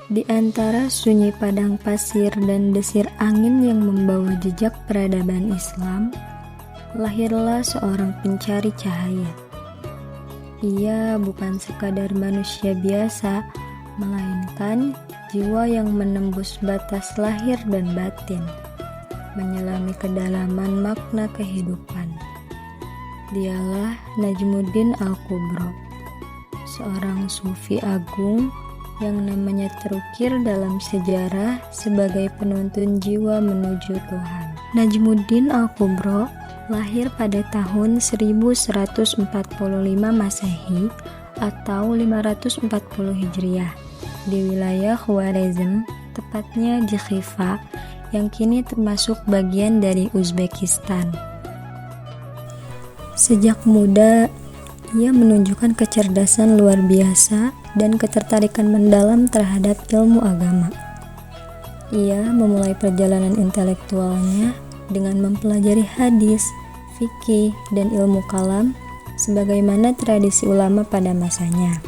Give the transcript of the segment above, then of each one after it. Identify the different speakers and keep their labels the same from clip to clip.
Speaker 1: Di antara sunyi padang pasir dan desir angin yang membawa jejak peradaban Islam, lahirlah seorang pencari cahaya. Ia bukan sekadar manusia biasa, melainkan jiwa yang menembus batas lahir dan batin, menyelami kedalaman makna kehidupan. Dialah Najmuddin Al-Kubro, seorang sufi agung yang namanya terukir dalam sejarah sebagai penuntun jiwa menuju Tuhan. Najmuddin Al-Kubro lahir pada tahun 1145 Masehi atau 540 Hijriah di wilayah Khwarezm, tepatnya di Khiva, yang kini termasuk bagian dari Uzbekistan. Sejak muda, ia menunjukkan kecerdasan luar biasa dan ketertarikan mendalam terhadap ilmu agama. Ia memulai perjalanan intelektualnya dengan mempelajari hadis, fikih, dan ilmu kalam sebagaimana tradisi ulama pada masanya.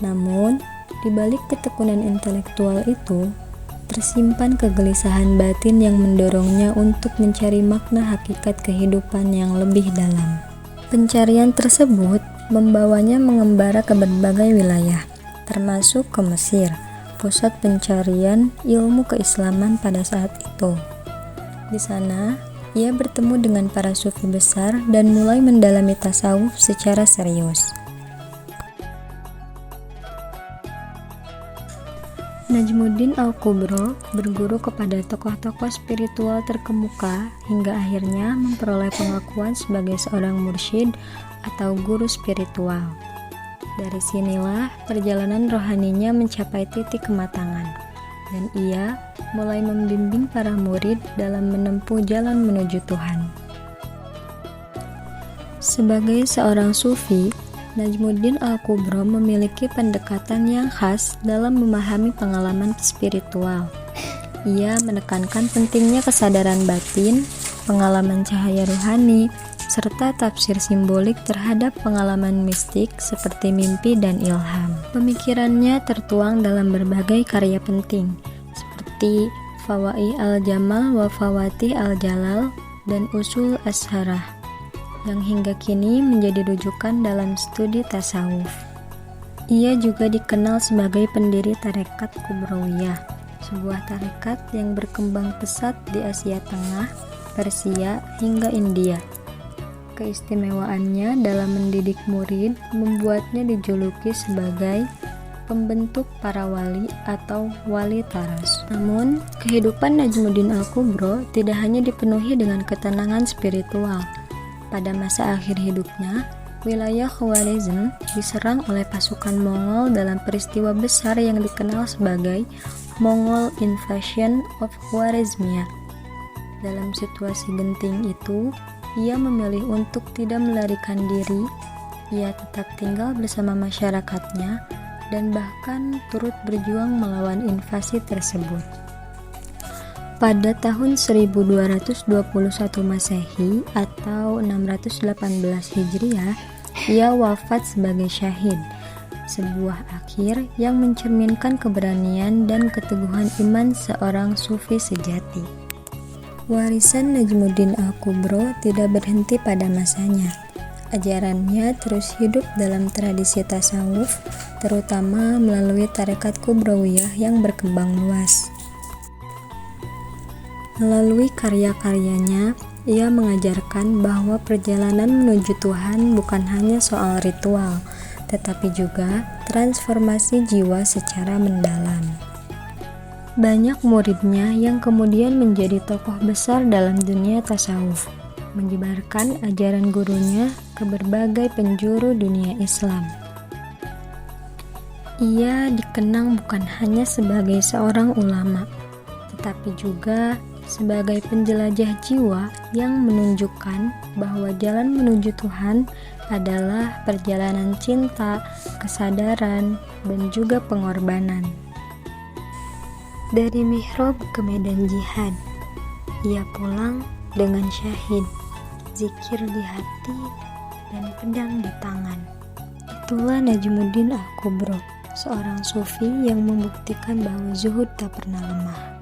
Speaker 1: Namun, di balik ketekunan intelektual itu, tersimpan kegelisahan batin yang mendorongnya untuk mencari makna hakikat kehidupan yang lebih dalam. Pencarian tersebut membawanya mengembara ke berbagai wilayah, termasuk ke Mesir, pusat pencarian ilmu keislaman pada saat itu. Di sana, ia bertemu dengan para sufi besar dan mulai mendalami tasawuf secara serius. Najmuddin Al-Kubro berguru kepada tokoh-tokoh spiritual terkemuka hingga akhirnya memperoleh pengakuan sebagai seorang mursyid atau guru spiritual. Dari sinilah perjalanan rohaninya mencapai titik kematangan, dan ia mulai membimbing para murid dalam menempuh jalan menuju Tuhan. Sebagai seorang sufi, Najmuddin Al-Kubro memiliki pendekatan yang khas dalam memahami pengalaman spiritual. Ia menekankan pentingnya kesadaran batin, pengalaman cahaya rohani, serta tafsir simbolik terhadap pengalaman mistik seperti mimpi dan ilham. Pemikirannya tertuang dalam berbagai karya penting, seperti Fawa'i Al-Jamal wa Fawati Al-Jalal dan Usul Asharah, yang hingga kini menjadi rujukan dalam studi tasawuf. Ia juga dikenal sebagai pendiri tarekat Kubrawiyah, sebuah tarekat yang berkembang pesat di Asia Tengah, Persia, hingga India. Keistimewaannya dalam mendidik murid membuatnya dijuluki sebagai pembentuk para wali atau wali taras. Namun, kehidupan Najmuddin Al-Kubro tidak hanya dipenuhi dengan ketenangan spiritual. Pada masa akhir hidupnya, wilayah Khwarezm diserang oleh pasukan Mongol dalam peristiwa besar yang dikenal sebagai Mongol Invasion of Khwarezmia. Dalam situasi genting itu, ia memilih untuk tidak melarikan diri. Ia tetap tinggal bersama masyarakatnya dan bahkan turut berjuang melawan invasi tersebut. Pada tahun 1221 Masehi atau 618 Hijriah, ia wafat sebagai syahid, sebuah akhir yang mencerminkan keberanian dan keteguhan iman seorang sufi sejati. Warisan Najmuddin Al-Kubro tidak berhenti pada masanya. Ajarannya terus hidup dalam tradisi tasawuf, terutama melalui tarekat Kubrawiyah yang berkembang luas. Melalui karya-karyanya, ia mengajarkan bahwa perjalanan menuju Tuhan bukan hanya soal ritual, tetapi juga transformasi jiwa secara mendalam. Banyak muridnya yang kemudian menjadi tokoh besar dalam dunia tasawuf, menyebarkan ajaran gurunya ke berbagai penjuru dunia Islam. Ia dikenang bukan hanya sebagai seorang ulama, tetapi juga sebagai penjelajah jiwa yang menunjukkan bahwa jalan menuju Tuhan adalah perjalanan cinta, kesadaran, dan juga pengorbanan. Dari mihrab ke medan jihad, ia pulang dengan syahid, zikir di hati, dan pedang di tangan. Itulah Najmuddin Al-Kubro, seorang sufi yang membuktikan bahwa zuhud tak pernah lemah.